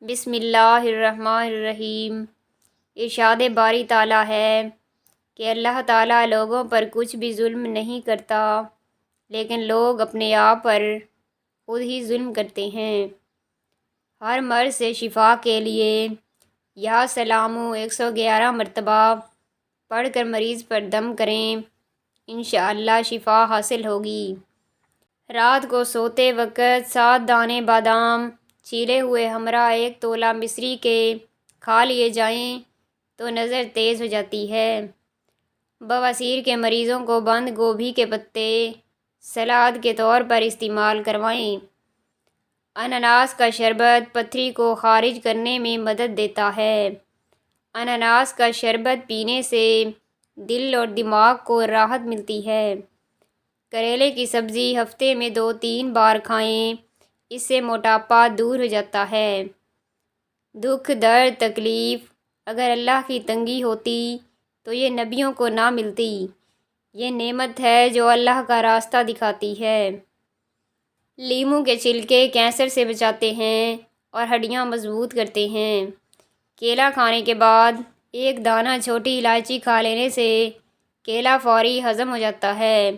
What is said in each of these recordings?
بسم اللہ الرحمن الرحیم۔ ارشاد باری تعالیٰ ہے کہ اللہ تعالیٰ لوگوں پر کچھ بھی ظلم نہیں کرتا، لیکن لوگ اپنے آپ پر خود ہی ظلم کرتے ہیں۔ ہر مرض سے شفا کے لیے یا سلامو 111 مرتبہ پڑھ کر مریض پر دم کریں، انشاءاللہ شفا حاصل ہوگی۔ رات کو سوتے وقت 7 دانے بادام چھیلے ہوئے ہمراہ 1 تولہ مصری کے کھا لیے جائیں تو نظر تیز ہو جاتی ہے۔ بواسیر کے مریضوں کو بند گوبھی کے پتے سلاد کے طور پر استعمال کروائیں۔ انناس کا شربت پتھری کو خارج کرنے میں مدد دیتا ہے۔ انناس کا شربت پینے سے دل اور دماغ کو راحت ملتی ہے۔ کریلے کی سبزی ہفتے میں 2-3 بار کھائیں، اس سے موٹاپا دور ہو جاتا ہے۔ دکھ درد تکلیف اگر اللہ کی تنگی ہوتی تو یہ نبیوں کو نہ ملتی۔ یہ نعمت ہے جو اللہ کا راستہ دکھاتی ہے۔ لیموں کے چھلکے کینسر سے بچاتے ہیں اور ہڈیاں مضبوط کرتے ہیں۔ کیلا کھانے کے بعد 1 دانہ چھوٹی الائچی کھا لینے سے کیلا فوری ہضم ہو جاتا ہے۔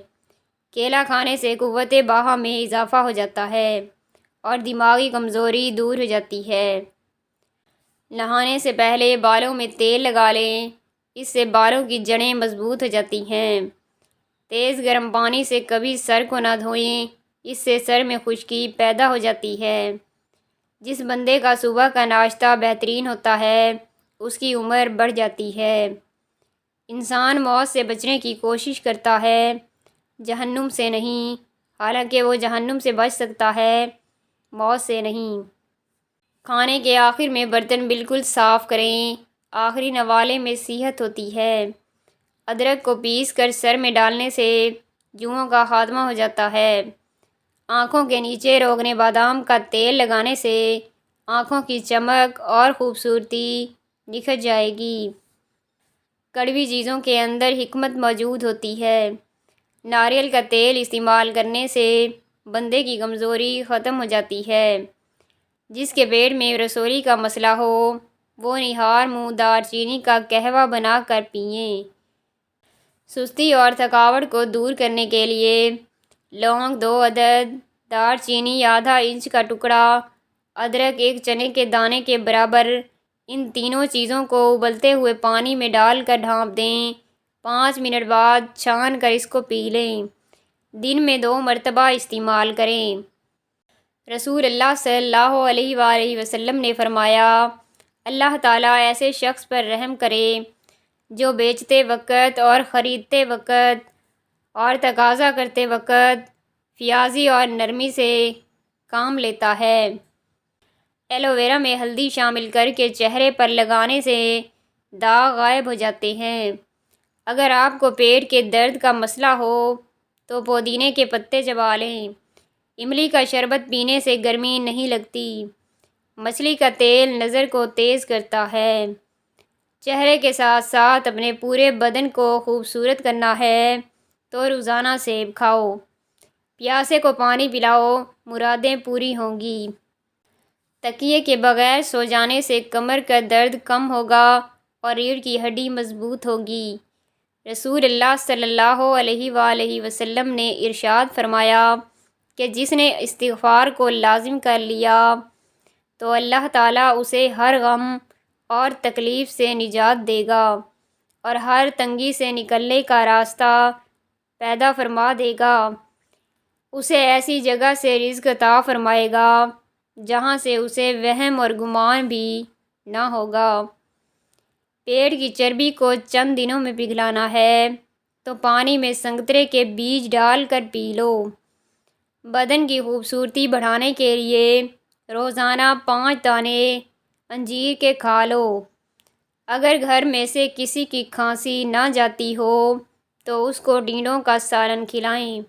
کیلا کھانے سے قوت باہہ میں اضافہ ہو جاتا ہے اور دماغی کمزوری دور ہو جاتی ہے۔ نہانے سے پہلے بالوں میں تیل لگا لیں، اس سے بالوں کی جڑیں مضبوط ہو جاتی ہیں۔ تیز گرم پانی سے کبھی سر کو نہ دھوئیں، اس سے سر میں خشکی پیدا ہو جاتی ہے۔ جس بندے کا صبح کا ناشتہ بہترین ہوتا ہے، اس کی عمر بڑھ جاتی ہے۔ انسان موت سے بچنے کی کوشش کرتا ہے، جہنم سے نہیں، حالانکہ وہ جہنم سے بچ سکتا ہے، موت سے نہیں۔ کھانے کے آخر میں برتن بالکل صاف کریں، آخری نوالے میں صحت ہوتی ہے۔ ادرک کو پیس کر سر میں ڈالنے سے جوؤں کا خاتمہ ہو جاتا ہے۔ آنکھوں کے نیچے روغن بادام کا تیل لگانے سے آنکھوں کی چمک اور خوبصورتی نکھر جائے گی۔ کڑوی چیزوں کے اندر حکمت موجود ہوتی ہے۔ ناریل کا تیل استعمال کرنے سے بندے کی کمزوری ختم ہو جاتی ہے۔ جس کے پیٹ میں رسولی کا مسئلہ ہو وہ نہار منہ دار چینی کا قہوہ بنا کر پئیں۔ سستی اور تھکاوٹ کو دور کرنے کے لیے لونگ 2 عدد، دار چینی ½ انچ کا ٹکڑا، ادرک 1 چنے کے دانے کے برابر، ان تینوں چیزوں کو ابلتے ہوئے پانی میں ڈال کر ڈھانپ دیں۔ 5 منٹ بعد چھان کر اس کو پی لیں۔ دن میں 2 مرتبہ استعمال کریں۔ رسول اللہ صلی اللہ علیہ وآلہ وسلم نے فرمایا، اللہ تعالیٰ ایسے شخص پر رحم کرے جو بیچتے وقت اور خریدتے وقت اور تقاضا کرتے وقت فیاضی اور نرمی سے کام لیتا ہے۔ ایلو ویرا میں ہلدی شامل کر کے چہرے پر لگانے سے داغ غائب ہو جاتے ہیں۔ اگر آپ کو پیٹ کے درد کا مسئلہ ہو تو پودینے کے پتے چبا لیں۔ املی کا شربت پینے سے گرمی نہیں لگتی۔ مچھلی کا تیل نظر کو تیز کرتا ہے۔ چہرے کے ساتھ ساتھ اپنے پورے بدن کو خوبصورت کرنا ہے تو روزانہ سیب کھاؤ۔ پیاسے کو پانی پلاؤ، مرادیں پوری ہوں گی۔ تکیے کے بغیر سو جانے سے کمر کا درد کم ہوگا اور ریڑھ کی ہڈی مضبوط ہوگی۔ رسول اللہ صلی اللہ علیہ وآلہ وسلم نے ارشاد فرمایا کہ جس نے استغفار کو لازم کر لیا تو اللہ تعالیٰ اسے ہر غم اور تکلیف سے نجات دے گا اور ہر تنگی سے نکلنے کا راستہ پیدا فرما دے گا۔ اسے ایسی جگہ سے رزق عطا فرمائے گا جہاں سے اسے وہم اور گمان بھی نہ ہوگا۔ پیٹ کی چربی کو چند دنوں میں پگھلانا ہے تو پانی میں سنترے کے بیج ڈال کر پی لو۔ بدن کی خوبصورتی بڑھانے کے لیے روزانہ 5 دانے انجیر کے کھا لو۔ اگر گھر میں سے کسی کی کھانسی نہ جاتی ہو تو اس کو ٹینڈوں کا سالن کھلائیں۔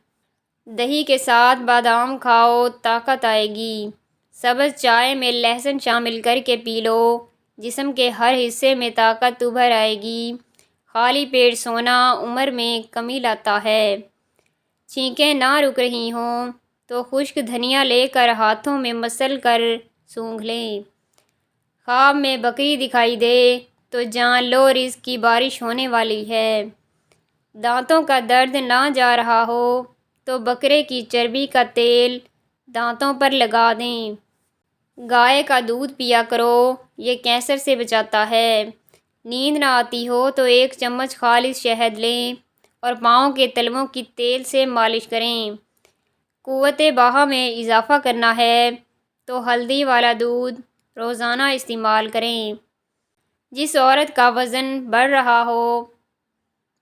دہی کے ساتھ بادام کھاؤ، طاقت آئے گی۔ سبز چائے میں لہسن شامل کر کے پی لو، جسم کے ہر حصے میں طاقت ابھر آئے گی۔ خالی پیٹ سونا عمر میں کمی لاتا ہے۔ چھینکیں نہ رک رہی ہوں تو خشک دھنیا لے کر ہاتھوں میں مسل کر سونگھ لیں۔ خواب میں بکری دکھائی دے تو جان لو رزق کی بارش ہونے والی ہے۔ دانتوں کا درد نہ جا رہا ہو تو بکرے کی چربی کا تیل دانتوں پر لگا دیں۔ گائے کا دودھ پیا کرو، یہ کینسر سے بچاتا ہے۔ نیند نہ آتی ہو تو 1 چمچ خالص شہد لیں اور پاؤں کے تلووں کی تیل سے مالش کریں۔ قوت باہا میں اضافہ کرنا ہے تو ہلدی والا دودھ روزانہ استعمال کریں۔ جس عورت کا وزن بڑھ رہا ہو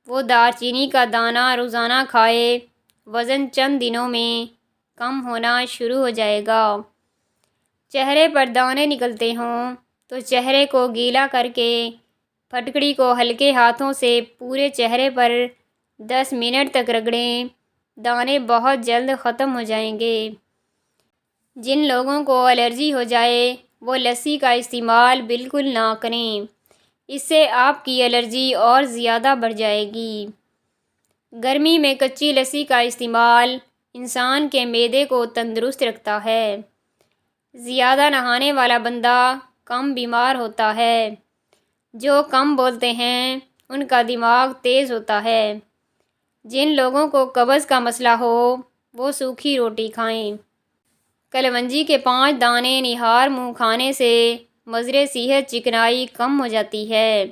وہ دار چینی کا دانہ روزانہ کھائے، وزن چند دنوں میں کم ہونا شروع ہو جائے گا۔ چہرے پر دانے نکلتے ہوں تو چہرے کو گیلا کر کے پھٹکڑی کو ہلکے ہاتھوں سے پورے چہرے پر 10 منٹ تک رگڑیں، دانے بہت جلد ختم ہو جائیں گے۔ جن لوگوں کو الرجی ہو جائے وہ لسی کا استعمال بالکل نہ کریں، اس سے آپ کی الرجی اور زیادہ بڑھ جائے گی۔ گرمی میں کچی لسی کا استعمال انسان کے معدے کو تندرست رکھتا ہے۔ زیادہ نہانے والا بندہ کم بیمار ہوتا ہے۔ جو کم بولتے ہیں ان کا دماغ تیز ہوتا ہے۔ جن لوگوں کو قبض کا مسئلہ ہو وہ سوکھی روٹی کھائیں۔ کلونجی کے 5 دانے نہار منہ کھانے سے مضر صحت چکنائی کم ہو جاتی ہے۔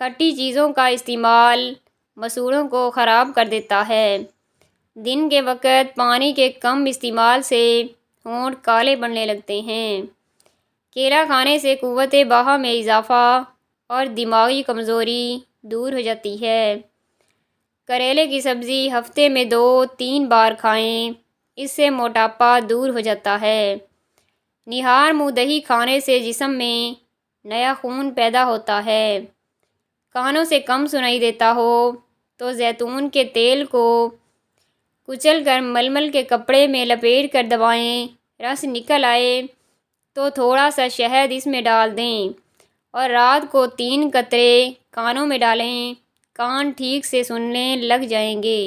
کھٹی چیزوں کا استعمال مسوڑھوں کو خراب کر دیتا ہے۔ دن کے وقت پانی کے کم استعمال سے ہونٹ کالے پڑنے لگتے ہیں۔ کیلا کھانے سے قوت باہا میں اضافہ اور دماغی کمزوری دور ہو جاتی ہے۔ کریلے کی سبزی ہفتے میں 2-3 بار کھائیں، اس سے موٹاپا دور ہو جاتا ہے۔ نہار منہ دہی کھانے سے جسم میں نیا خون پیدا ہوتا ہے۔ کانوں سے کم سنائی دیتا ہو تو زیتون کے تیل کو کچل کر ململ کے کپڑے میں لپیٹ کر دبائیں، رس نکل آئے تو تھوڑا سا شہد اس میں ڈال دیں اور رات کو 3 قطرے کانوں میں ڈالیں، کان ٹھیک سے سننے لگ جائیں گے۔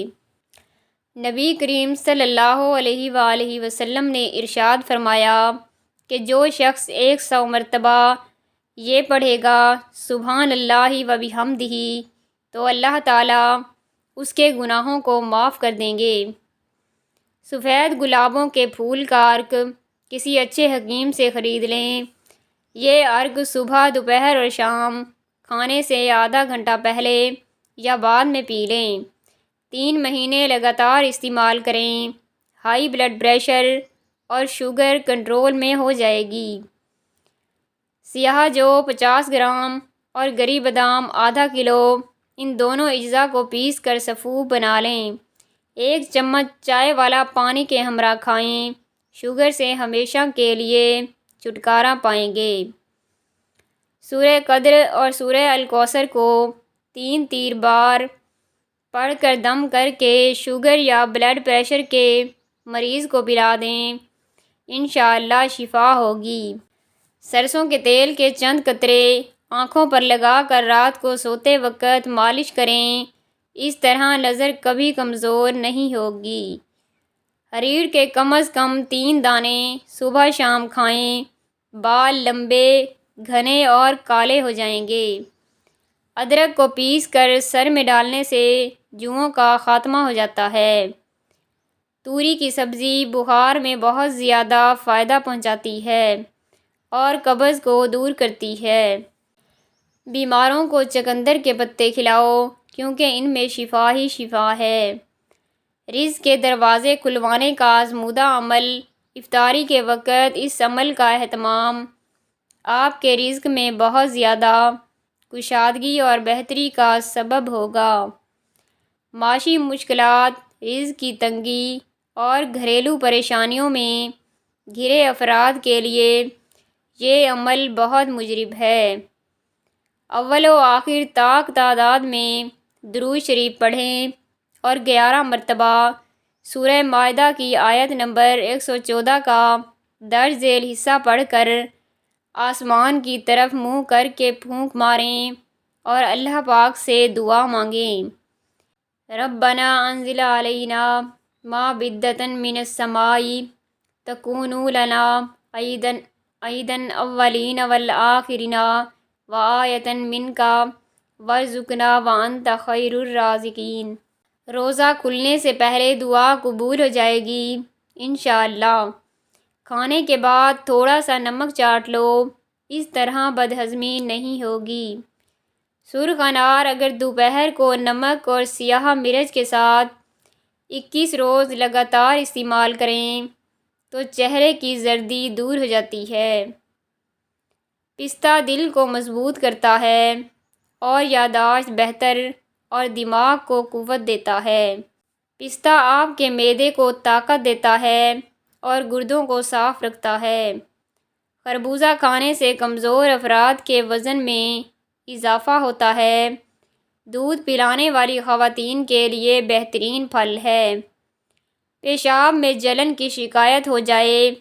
نبی کریم صلی اللہ علیہ وآلہ وسلم نے ارشاد فرمایا کہ جو شخص 100 مرتبہ یہ پڑھے گا سبحان اللہ و بحمدہ تو اللہ تعالیٰ اس کے گناہوں کو معاف کر دیں گے۔ سفید گلابوں کے پھول کا عرق کسی اچھے حکیم سے خرید لیں۔ یہ عرق صبح، دوپہر اور شام کھانے سے آدھا گھنٹہ پہلے یا بعد میں پی لیں۔ 3 مہینے لگاتار استعمال کریں، ہائی بلڈ پریشر اور شوگر کنٹرول میں ہو جائے گی۔ سیاہ جو 50 گرام اور گری بادام آدھا کلو، ان دونوں اجزاء کو پیس کر سفوف بنا لیں۔ 1 چمچ چائے والا پانی کے ہمراہ کھائیں، شوگر سے ہمیشہ کے لیے چھٹکارا پائیں گے۔ سورہ قدر اور سورہ الکوثر کو 3 بار پڑھ کر دم کر کے شوگر یا بلڈ پریشر کے مریض کو پلا دیں، انشاءاللہ شفا ہوگی۔ سرسوں کے تیل کے چند قطرے آنکھوں پر لگا کر رات کو سوتے وقت مالش کریں، اس طرح نظر کبھی کمزور نہیں ہوگی۔ حریر کے کم از کم 3 دانے صبح شام کھائیں، بال لمبے، گھنے اور کالے ہو جائیں گے۔ ادرک کو پیس کر سر میں ڈالنے سے جوؤں کا خاتمہ ہو جاتا ہے۔ توری کی سبزی بخار میں بہت زیادہ فائدہ پہنچاتی ہے اور قبض کو دور کرتی ہے۔ بیماروں کو چقندر کے پتے کھلاؤ کیونکہ ان میں شفا ہی شفا ہے۔ رزق کے دروازے کھلوانے کا آزمودہ عمل افطاری کے وقت اس عمل کا اہتمام آپ کے رزق میں بہت زیادہ کشادگی اور بہتری کا سبب ہوگا۔ معاشی مشکلات، رزق کی تنگی اور گھریلو پریشانیوں میں گھرے افراد کے لیے یہ عمل بہت مجرب ہے۔ اول و آخر طاق تعداد میں درود شریف پڑھیں اور 11 مرتبہ سورہ مائدہ کی آیت نمبر 114 کا درج ذیل حصہ پڑھ کر آسمان کی طرف منہ کر کے پھونک ماریں اور اللہ پاک سے دعا مانگیں۔ ربنا انزل علینا مائدۃ من السماء تکون لنا عیدا عیدن اولین والآخرین وآیتن منکا وارزقنا وانت خیر الرازقین۔ روزہ کھلنے سے پہلے دعا قبول ہو جائے گی انشاءاللہ۔ کھانے کے بعد تھوڑا سا نمک چاٹ لو، اس طرح بدہضمی نہیں ہوگی۔ سرخ انار اگر دوپہر کو نمک اور سیاہ مرچ کے ساتھ 21 روز لگاتار استعمال کریں تو چہرے کی زردی دور ہو جاتی ہے۔ پستہ دل کو مضبوط کرتا ہے اور یادداشت بہتر اور دماغ کو قوت دیتا ہے۔ پستہ آپ کے معدے کو طاقت دیتا ہے اور گردوں کو صاف رکھتا ہے۔ خربوزہ کھانے سے کمزور افراد کے وزن میں اضافہ ہوتا ہے۔ دودھ پلانے والی خواتین کے لیے بہترین پھل ہے۔ پیشاب میں جلن کی شکایت ہو جائے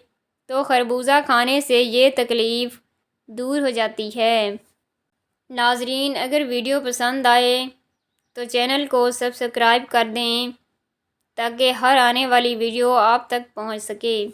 تو خربوزہ کھانے سے یہ تکلیف دور ہو جاتی ہے۔ ناظرین، اگر ویڈیو پسند آئے تو چینل کو سبسکرائب کر دیں تاکہ ہر آنے والی ویڈیو آپ تک پہنچ سکے۔